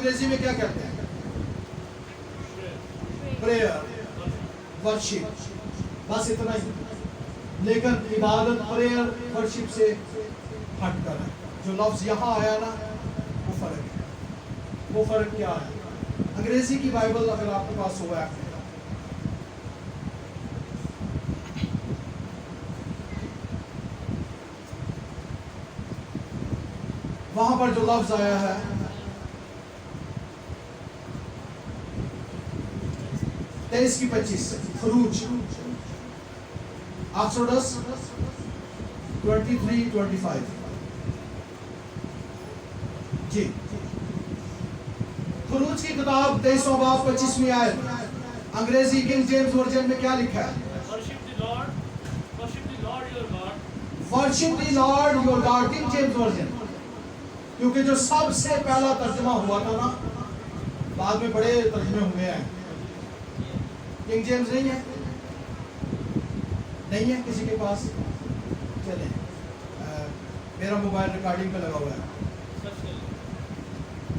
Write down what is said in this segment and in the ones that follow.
انگریزی میں کیا کہتے ہیں؟ پریئر، ورشپ، بس اتنا ہی. لیکن عبادت پریئر ورشپ سے ہٹ کر ہے. جو لفظ یہاں آیا نا وہ فرق ہے. وہ فرق کیا ہے؟ انگریزی کی بائبل اگر آپ کے پاس ہوا ہے، وہاں پر جو لفظ آیا ہے تیئیس کی 25 سے، خروج، ایکسوڈس 23:25. جی خروج کی کتاب 23 باب 25 آیت، انگریزی کنگ جیمز ورژن میں کیا لکھا ہے؟ Worship the Lord your God. King James version, کیونکہ جو سب سے پہلا ترجمہ ہوا تھا نا، بعد میں بڑے ترجمے ہوئے ہیں. کنگ جیمز نہیں ہے؟ نہیں ہے کسی کے پاس؟ چلیں میرا موبائل ریکارڈنگ پہ لگا ہوا ہے،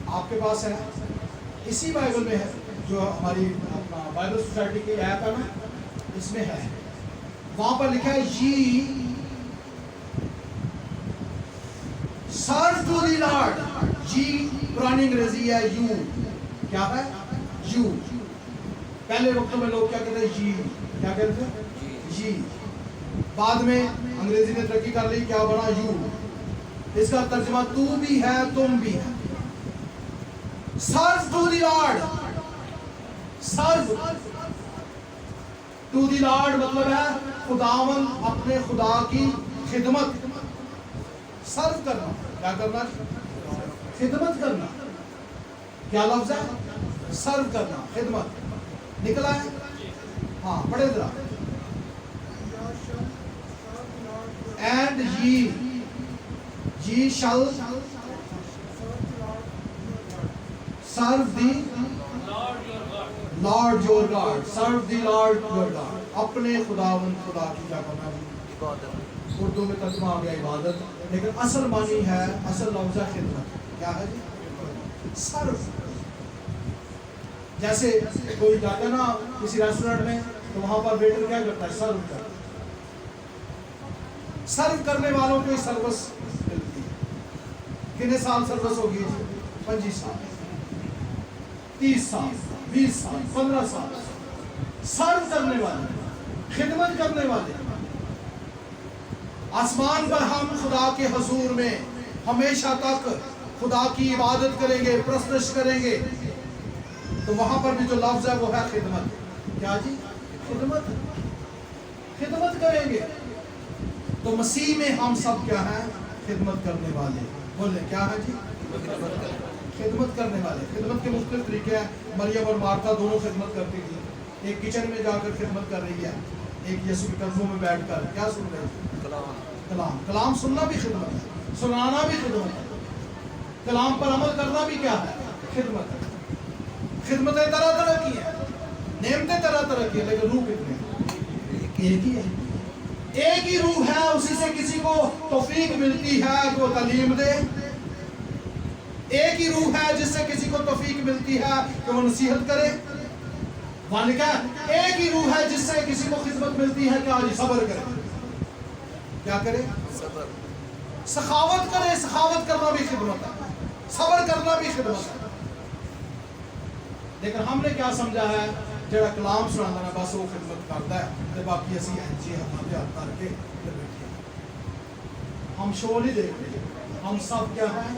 آپ کے پاس ہے؟ اسی بائبل میں ہے جو ہماری بائبل سوسائٹی کی ایپ ہے نا، اس میں ہے. وہاں پر لکھا ہے جی سرو ٹو دی لارڈ. جی پرانی انگریزی ہے یو. کیا ہے؟ یو. پہلے وقتوں میں لوگ کیا کہتے ہیں؟ جی. کیا کہتے ہیں؟ جی. بعد میں انگریزی نے ترقی کر لی، کیا بنا؟ یو. اس کا ترجمہ تو بھی ہے تم بھی ہے. Serve to the lord. Serve to the lord مطلب ہے خداوند اپنے خدا کی خدمت. سرو کرنا، کیا کرنا؟ خدمت کرنا. کیا لفظ ہے؟ سرو کرنا، خدمت. نکلا ہے؟ ہاں پڑھے ذرا. And ye shall serve the Lord your God. Serve the Lord your God. اپنے خداوند خدا کی کیا کرنا؟ عبادت. اردو میں ترجمہ آ گیا عبادت، لیکن اصل معنی ہے، اصل لفظ ہے خدمت. کیا ہے جی؟ سرو. جیسے کوئی جاتا ہے نا کسی ریسٹورینٹ میں تو وہاں پر ویٹر کیا کرتا ہے؟ سرو کرتا ہے. سرو کرنے والوں کو سروس ملتی ہے. کتنے سال سروس ہوگی؟ 25 سال، 30 سال، 20 سال، 15 سال. سرو کرنے والے، خدمت کرنے والے. آسمان پر ہم خدا کے حضور میں ہمیشہ تک خدا کی عبادت کریں گے، پرستش کریں گے، تو وہاں پر بھی جو لفظ ہے وہ ہے خدمت. کیا جی؟ خدمت. خدمت کریں گے. تو مسیح میں ہم سب کیا ہیں؟ خدمت کرنے والے. بولیں کیا ہے جی؟ خدمت کرنے والے. خدمت کے مختلف طریقے ہیں. مریم اور مارتا دونوں خدمت کرتی تھی. ایک کچن میں جا کر خدمت کر رہی ہے، ایک یسوع کے قدموں میں بیٹھ کر کیا سن رہی ہے؟ کلام. کلام سننا بھی خدمت ہے، سنانا بھی خدمت ہے. کلام پر عمل کرنا بھی کیا ہے؟ خدمت ہے. خدمتیں طرح طرح کی ہیں، نعمتیں طرح طرح کی ہیں، لیکن روح کتنے ہیں؟ ایک ہی ہے. ایک ہی روح ہے، اسی سے کسی کو توفیق ملتی ہے کہ وہ تعلیم دے. ایک ہی روح ہے جس سے کسی کو توفیق ملتی ہے کہ وہ نصیحت کرے. ایک ہی روح ہے جس سے کسی کو خدمت ملتی ہے کہ آج صبر کرے. کیا کرے؟ صبر. سخاوت کرے. سخاوت کرنا بھی خدمت ہے، صبر کرنا بھی خدمت ہے. لیکن ہم نے کیا سمجھا ہے؟ جڑا کلام سنانا بس وہ خدمت کرتا ہے، تے باقی اسی انجی ہاتھ کر کے بیٹھے. ہم شو نہیں دیکھ رہے، ہم سب کیا ہیں؟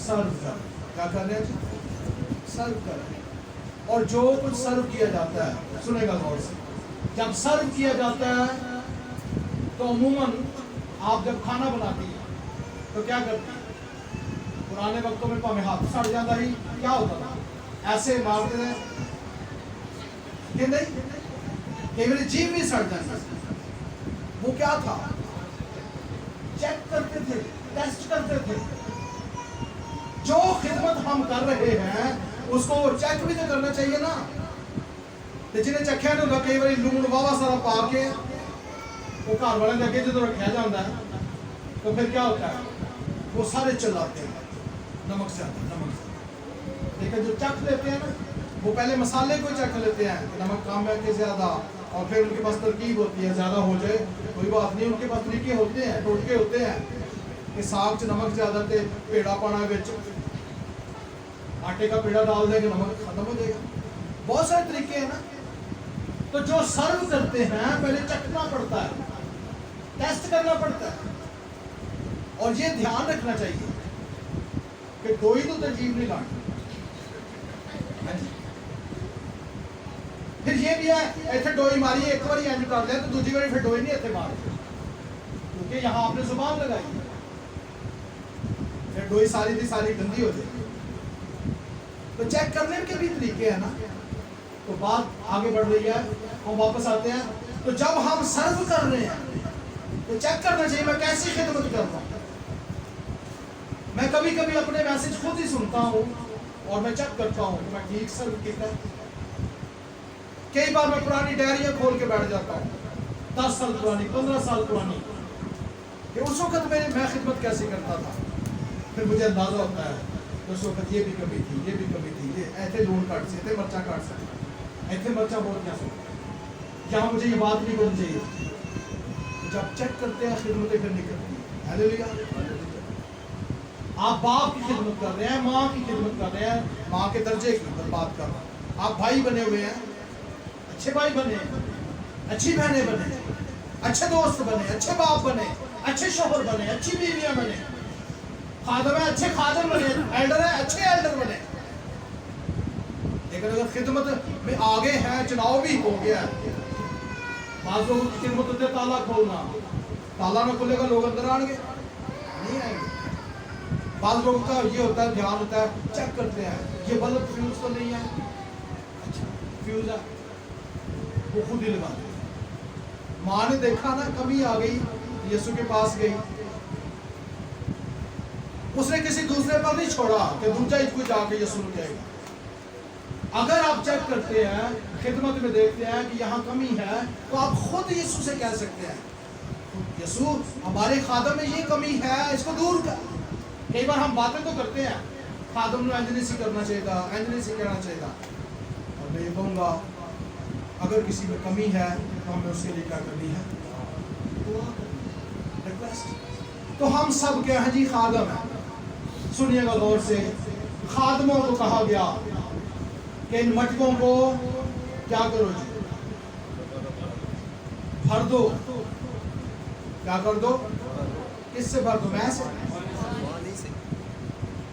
سرو کر. کیا کر رہے ہیں؟ سرو کر رہے ہیں. اور جو کچھ سرو کیا جاتا ہے، سنے گا غور سے، جب سرو کیا جاتا ہے تو عموماً آپ جب کھانا بناتی ہیں تو کیا کرتی ہیں؟ پرانے وقتوں میں پاویں ہاتھ سڑ جاتا ہی کیا ہوتا تھا؟ ایسے مارتے ہیں کہ نہیں، کہ میری جیب بھی سڑ جاتی. وہ کیا تھا؟ چیک کرتے تھے، ٹیسٹ کرتے تھے. جو خدمت ہم کر رہے ہیں اس کو چیک بھی تو کرنا چاہیے نا. جنہیں چکھیا نہیں ہوتا، کئی بار لون واوا سارا پا کے وہ گھر والے کے اگے جدو رکھا جاتا ہے تو پھر کیا ہوتا ہے؟ وہ سارے چلاتے ہیں نمک سے آتا ہے، نمک سے. لیکن جو چکھ لیتے ہیں نا وہ پہلے مسالے کو چکھ لیتے ہیں کہ نمک کم ہے کہ زیادہ, اور پھر ان کے پاس ترکیب ہوتی ہے زیادہ ہو جائے کوئی بات نہیں, ان کے پاس طریقے ہوتے ہیں, ٹوٹکے ہوتے ہیں کہ ساگ چ نمک زیادہ تے پیڑا پانا بچ, آٹے کا پیڑا ڈال دے کہ نمک ختم ہو جائے گا. بہت سارے طریقے ہیں نا. تو جو سرو کرتے ہیں پہلے چکھنا پڑتا ہے, ٹیسٹ کرنا پڑتا ہے, اور یہ دھیان رکھنا چاہیے کہ ڈوئی تو ترجیح نہیں لانی. پھر یہ بھی ہے ایتھے ڈوئی ماری ایک بار اینج کر لیا تو دوسری بار پھر ڈوئی نہیں ایتھے مار, کیونکہ یہاں آپ نے زبان لگائی ہے, پھر ڈوئی ساری دی ساری گندی ہو جائے. تو چیک کرنے کے بھی طریقے ہیں نا. تو بات آگے بڑھ رہی ہے, ہم واپس آتے ہیں. تو جب ہم سرو کر رہے ہیں تو چیک کرنا چاہیے میں کیسی خدمت کر رہا ہوں. میں کبھی کبھی اپنے میسج خود ہی سنتا ہوں اور میں چیک کرتا ہوں کہ میں ٹھیک سرو کیا ہے. کئی بار میں پرانی ڈائریاں کھول کے بیٹھ جاتا ہوں 10 سال پرانی 15 سال پرانی کہ اس وقت میں خدمت کیسے کرتا تھا. پھر مجھے اندازہ ہوتا ہے اس وقت یہ بھی کمی تھی, یہ بھی کمی تھی, یہ ایسے لون کاٹ سکتے, مرچا کاٹ سکتے, ایسے مرچا بہت کیا سکتے, یہاں مجھے یہ بات نہیں کرنی چاہیے. جب چیک کرتے ہیں خدمتیں پھر نہیں کرتی. ہاللیلویا. آپ باپ کی خدمت کر رہے ہیں, ماں کی خدمت کر رہے ہیں, ماں کے درجے کی بات کر رہے ہیں. آپ بھائی بنے ہوئے ہیں, اچھے بھائی بنے, اچھی بہنیں بنے, اچھے دوست بنے, اچھے باپ بنے, اچھے شوہر بنے, اچھی بیویاں بنے, خادم ہے اچھے خادم بنے, ایلڈر ہے اچھے ایلڈر بنے. لیکن اگر خدمت میں آگے ہیں, چناؤ بھی ہو گیا ہے, بعض لوگوں کی خدمت ہوتے تالا کھولنا, تالا نہ کھولے گا لوگ اندر آئیں گے نہیں آئیں گے. بعض لوگوں کا یہ ہوتا ہے, دھیان ہوتا ہے, چیک کرتے ہیں یہ بلب فیوز تو نہیں ہے, اچھا فیوز ہے, وہ خود ہی لگا دے. ماں نے دیکھا نا کمی آ گئی, یسوع کے پاس گئی, اس نے کسی دوسرے پر نہیں چھوڑا کہ دوسرا اس کو جا کے یسوع کو کہے گا. اگر آپ چیک کرتے ہیں خدمت میں دیکھتے ہیں کہ یہاں کمی ہے تو آپ خود یسوع سے کہہ سکتے ہیں یسوع ہمارے خادم میں یہ کمی ہے, اس کو دور کر. کئی بار ہم باتیں تو کرتے ہیں خادم نے انج نہیں سی کرنا چاہیے گا, انج نہیں سی کہنا چاہیے گا, اور میں یہ کہوں گا اگر کسی میں کمی ہے تو ہمیں اس کے لیے کیا کرنی ہے, دعا کرنی, ریکویسٹ. تو ہم سب کیا ہیں جی خادم ہیں. سنیے گا غور سے, خادموں کو کہا گیا کہ ان مٹکوں کو کیا کرو جی, بھر دو. کیا کر دو, کس سے بھر دو, میں سے.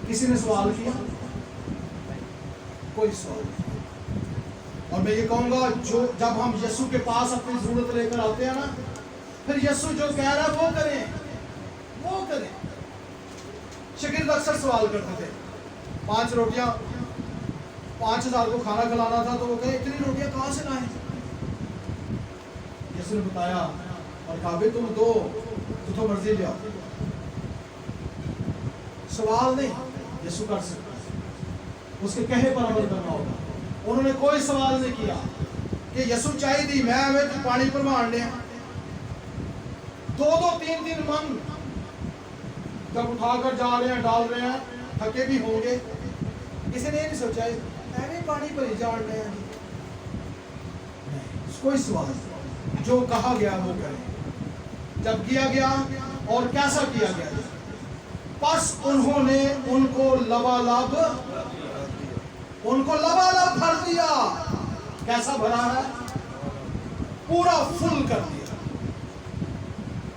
کسی نے سوال کیا, کوئی سوال نہیں. اور میں یہ کہوں گا جو جب ہم یسوع کے پاس اپنی ضرورت لے کر آتے ہیں نا, پھر یسوع جو کہہ رہا ہے وہ کریں, وہ کریں. شاگرد اکثر سوال کرتے تھے, 5 روٹیاں 5000 کو کھانا کھلانا تھا, تو وہ کہے اتنی روٹیاں کہاں سے لائیں. یسوع نے بتایا اور کہا بھی تم دو تو مرضی لے آؤ. سوال نہیں, یسوع کر سکتا, اس کے کہے پر عمل کرنا ہوگا. انہوں نے کوئی سوال نہیں کیا کہ یسوع چاہیے دی میں ہمیں تو پانی پر مار لیں. 2 3 من جب اٹھا کر جا رہے ہیں, ڈال رہے ہیں, تھکے بھی ہوں گے. کسی نے یہ نہیں سوچا ایویں پانی پر ہی جاڑ رہے ہیں. کوئی سوال نہیں, جو کہا گیا وہ کریں. جب کیا گیا اور کیسا کیا گیا, پس انہوں نے ان کو لبالب بھر دیا. کیسا بھرا ہے, پورا فل کر دیا.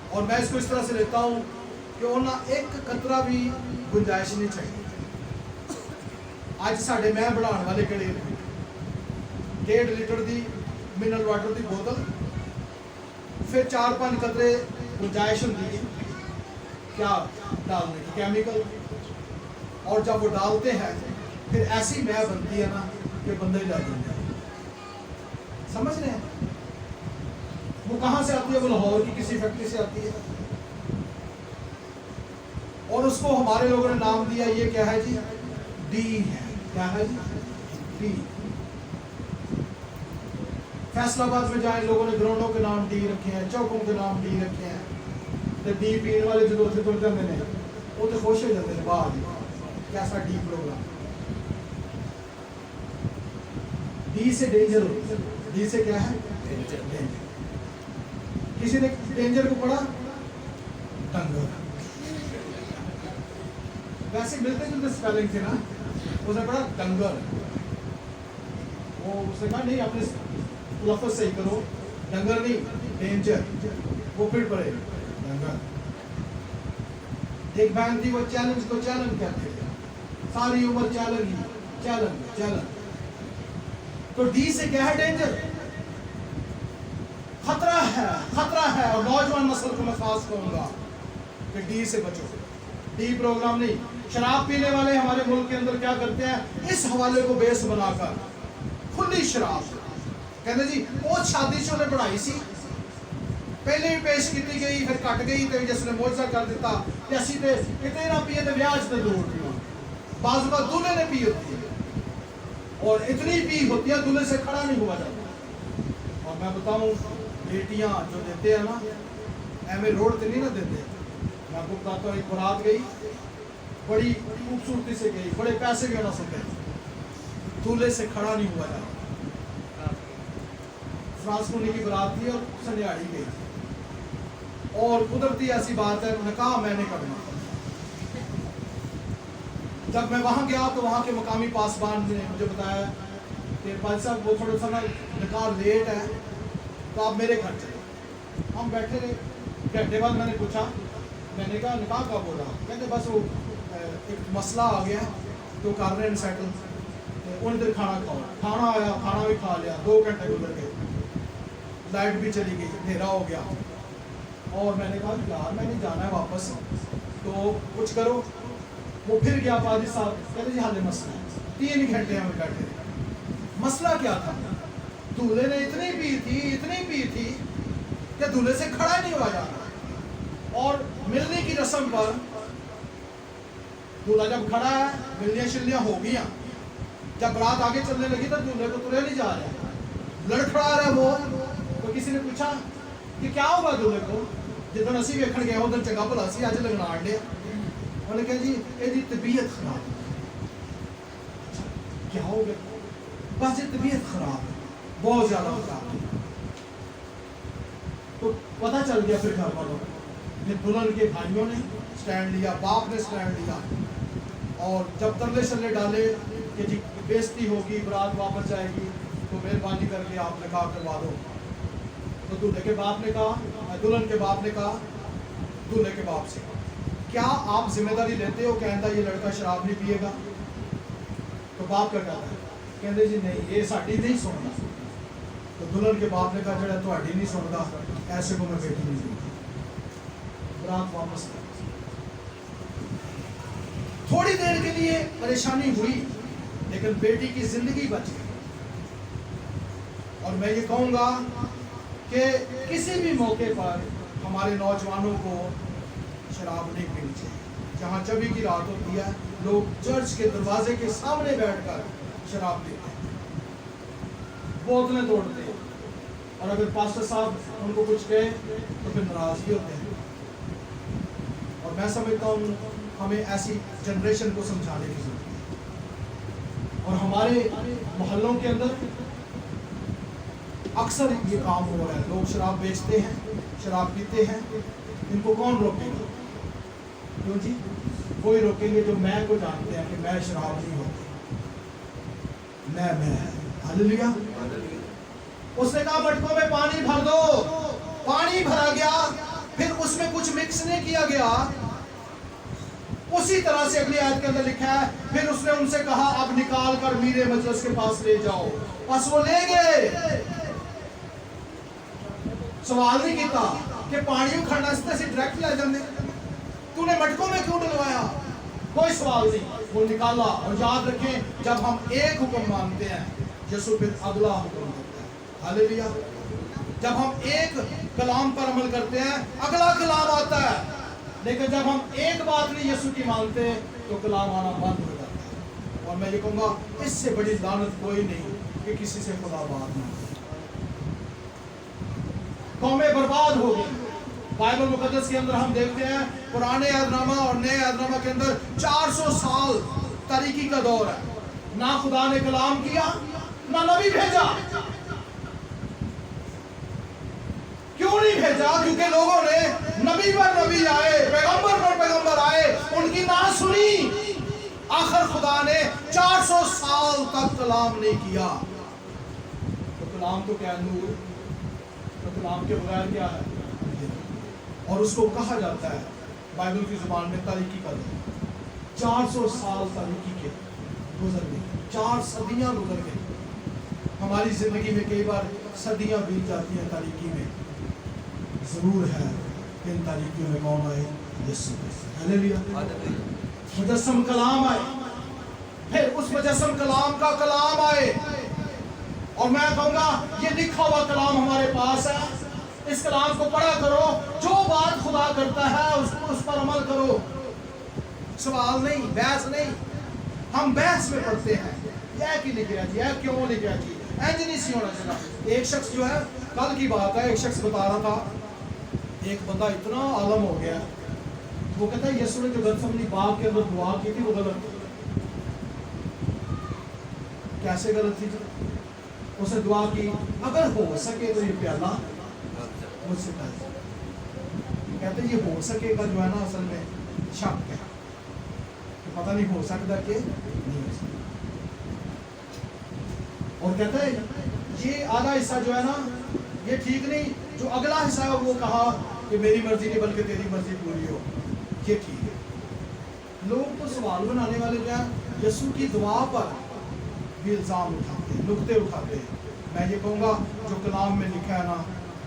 اور میں اس کو اس طرح سے لیتا ہوں کہ انہیں ایک قطرہ بھی گنجائش نہیں چاہیے. آج ساڑھے میں بڑھان والے کڑے 1.5 لیٹر دی منرل واٹر دی بوتل, پھر 4-5 قطرے گنجائش ہوتی ہے کیا ڈالنے کی, کیمیکل. اور جب وہ ڈالتے ہیں پھر ایسی مہ بنتی ہے نا کہ بندے ہی ڈال دیتے ہیں. سمجھ رہے ہیں وہ کہاں سے آتی ہے, وہ لاہور کی کسی فیکٹری سے آتی ہے, اور اس کو ہمارے لوگوں نے نام دیا یہ کیا ہے جی, ڈی ہے. کیا ہے جی, ڈی. فیصل آباد میں جائیں, لوگوں نے گراؤنڈوں کے نام ڈی رکھے ہیں, چوکوں کے نام ڈی رکھے ہیں. تو ڈی پین والے جو اتنے تر جاتے ہیں وہ تو خوش ہو جاتے ہیں, واہ کیسا ڈی پروگرام. डी से डेंजर होती है। डी से क्या है? डेंजर। किसी ने डेंजर को पढ़ा? डंगर। वैसे मिलते जुलते स्पेलिंग थे ना, उसने पढ़ा डंगर। वो उसने कहा नहीं अपने लफ्ज़ सही करो, डंगर नहीं डेंजर। वो फिर पढ़े डंगर। एक बहन थी, वो चैलेंज को चैलेंज कहते थे, सारी उम्र चैलेंज ही चैलेंज चैलेंज। तो डी से क्या है? डेंजर, खतरा है। और नौजवान नस्ल को मैं खास कहूंगा कि डी से बचो। डी प्रोग्राम नहीं। शराब पीने वाले हमारे मुल्क के अंदर क्या करते हैं, इस हवाले को बेस बनाकर खुली शराब कहते जी बहुत शादी से उन्हें बढ़ाई सी, पहले ही पेश की गई, फिर कट गई, तो जिसने मोजा कर दिता कि असी ते कितने ना पिए तो ब्याज ते दूर पीओ। बाज़ बार दूल्हे ने पी होती है और इतनी पी होती है दूल्हे से खड़ा नहीं हुआ जाता। और मैं बताऊं बेटियां जो देते हैं ना, एवं रोड पे नहीं ना देते। मैं आपको बताता हूँ, एक बारात गई, बड़ी खूबसूरती से गई, बड़े पैसे भी ना सुनते, दूल्हे से खड़ा नहीं हुआ जाता। फ्रांस मुनि की बारात थी और सन्याड़ी गई, और कुदरती ऐसी बात है निकाह मैंने करना। जब मैं वहाँ गया तो वहाँ के मकामी पासबान ने मुझे बताया कि भाई साहब वो थोड़ा सा ना निकाह लेट है, तो आप मेरे घर चले। हम बैठे रहे, घंटे बाद मैंने पूछा, मैंने कहा निकाह कब हो रहा? कहते बस वो एक मसला आ गया तो कर रहे हैं सेटल। उन देर खाना खाओ, खाना आया, खाना भी खा लिया, 2 घंटे गुजर गए, लाइट भी चली गई, अंधेरा हो गया। और मैंने कहा यार मैंने जाना है वापस, तो कुछ करो। वो फिर गया पाजी साहब, कहते जी हाले मसला है। 3 घंटे हम बैठे। मसला क्या था? दूल्हे ने इतनी पी थी कि दूल्हे से खड़ा नहीं हुआ जा रहा। और मिलने की रस्म पर दूल्हा जब खड़ा है, मिलनियाँ शिलनियाँ हो गई, जब बारात आगे चलने लगी तो दूल्हे को तुरे नहीं जा रहा, लड़खड़ा रहा वो। तो किसी ने पूछा कि क्या होगा दूल्हे को? जिदन असी वेखण गए उधर चंगा भला सी, अज लगना आंडे। उन्होंने कहा जी यदि तबीयत खराब। क्या हो गया? बस ये तबीयत खराब है, बहुत ज्यादा खराब है। तो पता चल गया फिर घर वालों को। दुल्हन के भाइयों ने स्टैंड लिया, बाप ने स्टैंड लिया, और जब तरले शल्ले डाले कि जी बेइज्जती होगी, बारात वापस जाएगी, तो मेहरबानी करके आप निकाह करवा दो। तो दूल्हे के बाप ने कहा, दुल्हन के बाप ने कहा दूल्हे के बाप से, क्या आप जिम्मेदारी लेते हो? कहता ये लड़का शराब नहीं पिएगा। तो बाप क्या कहता है? कहते जी नहीं, ये साड़ी नहीं सुनता। तो दुल्हन के बाप ने कहा जड़ा थोड़ी नहीं सुनता, ऐसे को मैं बेटी नहीं दूंगा। बारात वापस। थोड़ी देर के लिए परेशानी हुई, लेकिन बेटी की जिंदगी बच गई। और मैं ये कहूँगा कि किसी भी मौके पर हमारे नौजवानों को शराब नहीं पीनी चाहिए। जहाँ जब की रात होती है, लोग चर्च के दरवाजे के सामने बैठकर शराब पीते हैं, बोतलें तोड़ते हैं, और अगर पास्टर साहब उनको कुछ कहे तो फिर नाराज भी होते हैं। और मैं समझता हूँ हमें ऐसी जनरेशन को समझाने की जरूरत है। और हमारे मोहल्लों के अंदर अक्सर ये काम हो रहा है, लोग शराब बेचते हैं, शराब पीते हैं। इनको कौन रोकेगा? क्यों जी? कोई रोकेंगे जो मैं को जानते हैं कि मैं शराब नहीं होती, मैं हालेलुया। उसने कहा मटकों में पानी भर दो, पानी भरा गया, फिर उसमें कुछ मिक्स नहीं किया गया। उसी तरह से अगली आयत के अंदर लिखा है, फिर उसने उनसे कहा अब निकाल कर मीरे मजलिस के पास ले जाओ। बस वो ले गए, सवाल नहीं किया कि पानी खड़ना से डायरेक्ट ले जाते, तूने मटकों में क्यों डलवाया? कोई सवाल नहीं, वो निकाला। और याद रखें, जब हम एक हुक्म मानते हैं, यीशु फिर अगला हुक्म देता है। हालेलुया। जब हम एक कलाम पर अमल करते हैं, अगला कलाम आता है। लेकिन जब हम एक बात नहीं यीशु की मानते, तो कलाम आना बंद हो जाता है। और मैं ये कहूँगा, इससे बड़ी लानत कोई नहीं कि किसी से खुदा बात नहीं। कौमें बर्बाद हो गई। बाइबल मुकद्दस के अंदर हम देखते हैं, पुराने अहदनामा और नए अहदनामा के अंदर 400 साल तारीकी का दौर है। ना खुदा ने कलाम किया, ना नबी भेजा। क्यों नहीं भेजा? क्योंकि लोगों ने नबी पर नबी आए, पैगंबर पर पैगंबर आए, उनकी ना सुनी। आखिर खुदा ने 400 साल तक कलाम नहीं किया। तो कलाम तो क्या नूर, तो कलाम के बगैर क्या है? और उसको कहा जाता है बाइबल की जुबान में तारीकी का दिन। 400 साल तारीकी के गुजर गए, 4 सदियां गुजर गई। हमारी जिंदगी में कई बार सदियां बीत जाती हैं तारीकी में। जरूर है इन तारीकियों में कौन आए? यीशु मसीह। हालेलुया। मुजस्सम कलाम आए, फिर उस मुजस्सम कलाम का कलाम आए, और मैं कहूँगा ये लिखा हुआ कलाम हमारे पास है। इस कलाम को पढ़ा करो, जो बात खुदा करता है उसको उस पर अमल करो। सवाल नहीं, बहस नहीं। हम बहस में पढ़ते हैं, यह क्यों लिख गया जी, यह क्यों लिख गया जी, ऐसे नहीं सी होना चाहिए। एक शख्स जो है, कल की बात है, एक शख्स बता रहा था, एक बंदा इतना आलम हो गया, वो कहता है यीशु ने जो गतसमनी बाग के अंदर दुआ की थी वो गलत थी। कैसे गलत थी? उसने दुआ की, अगर हो सके तो ये प्याला मुझसे पहले। कहते ये हो सकेगा जो है ना, असल में शक है कि पता नहीं हो सकता कि नहीं हो सकता। और कहते हैं ये आधा हिस्सा जो है ना, ये ठीक नहीं, जो अगला हिस्सा है वो कहा कि मेरी मर्जी नहीं बल्कि तेरी मर्जी पूरी हो, ये ठीक है। लोग तो सवाल बनाने वाले जो है यीशु की दुआ पर भी इल्ज़ाम उठाते हैं, नुक्ते उठाते हैं। मैं ये कहूँगा जो कलाम में लिखा है ना,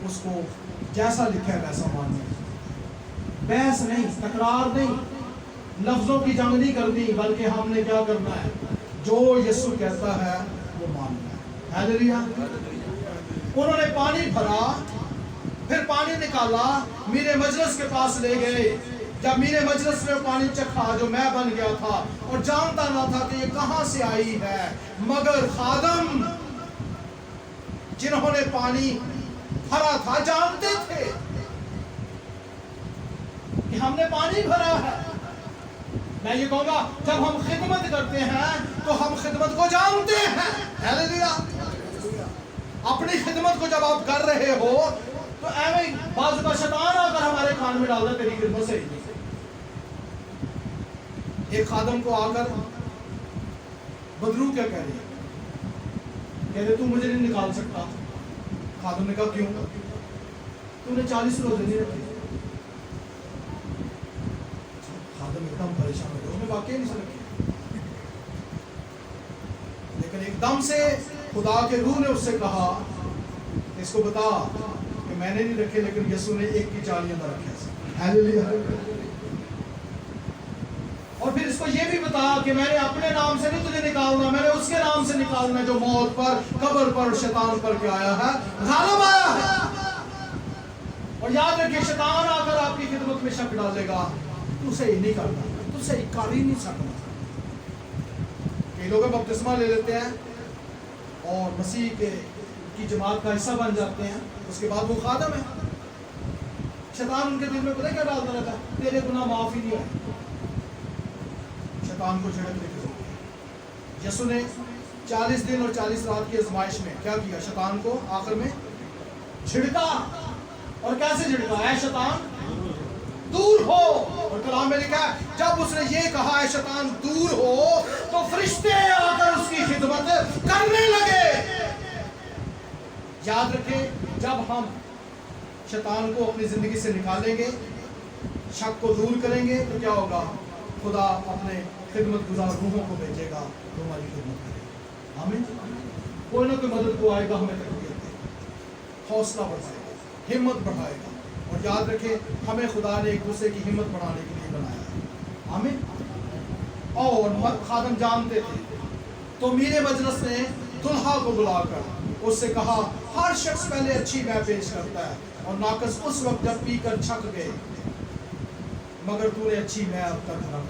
उसको जैसा लिखा है वैसा मानना। बहस नहीं, तकरार नहीं, लफ्ज़ों की जंग नहीं करनी, बल्कि हमने क्या करना है? जो यीशु कहता है वो मानना है। हालेलुया। उन्होंने पानी भरा, फिर पानी निकाला, मीरे मजलिस के पास ले गए। जब मीरे मजलिस में पानी चखा जो मैं बन गया था, और जानता ना था कि ये कहां से आई है, मगर खादम जिन्होंने पानी भरा था जानते थे कि हमने पानी भरा है। मैं ये कहूंगा जब हम खिदमत करते हैं तो हम खिदमत को जानते हैं। हालेलुया। अपनी खिदमत को जब आप कर रहे हो तो ऐਵੇਂ बाजू का शैतान आकर हमारे कान में डालता तेरी खिदमत से। एक खादम को आकर बदरू क्या कह रही है, कहते तू मुझे नहीं निकाल सकता। खादम ने कहा क्यों? तूने 40 रोजे नहीं रखे। खादम एकदम परेशान हो गया, उसने वाकई नहीं रखे। लेकिन एकदम से खुदा के रूह ने उससे कहा इसको बता कि मैंने नहीं रखे, लेकिन यीशु ने 1 की 40 अंदर रखे। हालेलुया। और फिर इसको ये भी बता कि मैंने अपने नाम से नहीं तुझे निकालना, मैंने उसके नाम से निकालना जो मौत पर, कब्र पर, शैतान पर क्या आया है? गालिब आया है। और याद रखिए शैतान आकर आपकी खिदमत में शक डालेगा, तू सही नहीं करना, तू सही कर ही नहीं सकता। कई लोग बपतिस्मा ले लेते हैं और मसीह की जमात का हिस्सा बन जाते हैं, उसके बाद वो खादम है। शैतान उनके दिल में पता क्या डालता रहता है? तेरे गुनाह माफ ही नहीं है। शैतान को झिड़कने की जरूरत है। यीशु ने 40 दिन और 40 रात की आजमाइश में क्या किया? शैतान को आखिर में झिड़का। और कैसे झिड़का? है शैतान दूर हो। और कलाम में लिखा है जब उसने ये कहा है शैतान दूर हो, तो फरिश्ते आकर उसकी खिदमत करने लगे। याद रखें, जब हम शैतान को अपनी जिंदगी से निकालेंगे, शक को दूर करेंगे, तो क्या होगा? खुदा अपने खिदमत गुजार रूहों को भेजेगा तो हमारी खिदमत करेगा। आमीन। कोई ना कोई मदद को आएगा, हमें तकबीर देगा, हौसला बढ़ाएगा, हिम्मत बढ़ाएगा। और याद रखें हमें खुदा ने एक दूसरे की हिम्मत बढ़ाने के लिए बनाया है। आमीन। और खादम जानते थे, तो मीरे मजलिस ने दुल्हा को बुलाकर उससे कहा हर शख्स पहले अच्छी मैं पेश करता है, और नाकस उस वक्त जब पीकर छक गए, मगर तूने अच्छी मैं अब तक रख।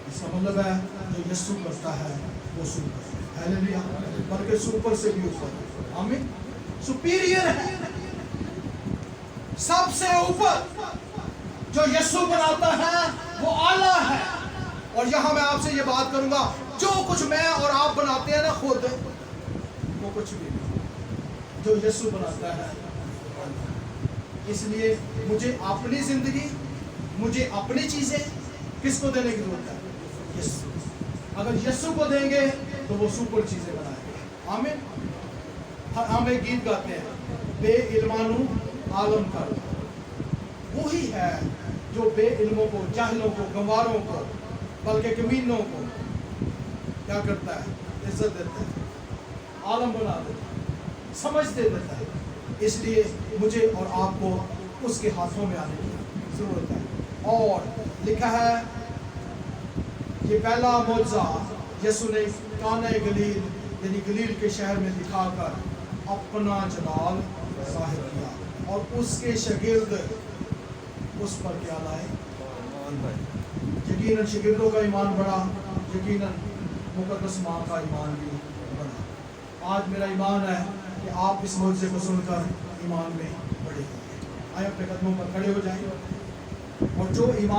इसका मतलब है जो यीशु करता है वो सुपर है। हालेलुया। बल्कि सुपर से भी ऊपर। आमीन। सुपीरियर है, सबसे ऊपर। जो यीशु बनाता है वो आला है। और यहां मैं आपसे ये बात करूंगा, जो कुछ मैं और आप बनाते हैं ना खुद, वो कुछ भी नहीं, जो यीशु बनाता है। इसलिए मुझे अपनी जिंदगी, मुझे अपनी चीजें किसको देने की जरूरत है? यीशु। अगर यीशु को देंगे तो वो सुपर चीजें बनाएंगे। आमीन। हम एक गीत गाते हैं, बे इल्मानू आलम कर। वही है जो बे इल्मों को, जाहिलों को, गंवारों को, बल्कि कमीनों को क्या करता है? इज्जत देता है, आलम बना देता है, समझ दे देता है। इसलिए मुझे और आपको उसके हाथों में आने की जरूरत है। और लिखा है, ये पहला मौजज़ा यीशु ने काना गलील यानी गलील के शहर में दिखाकर अपना जलाल ज़ाहिर किया, और उसके शागिर्द उस पर क्या लाए? यकीनन शागिर्दों का ईमान बढ़ा, यकीनन मुकद्दस माँ का ईमान भी बढ़ा। आज मेरा ईमान है कि आप इस मौजज़े को सुनकर ईमान में बढ़े। आइए अपने कदमों पर खड़े हो जाएं, और जो ईमान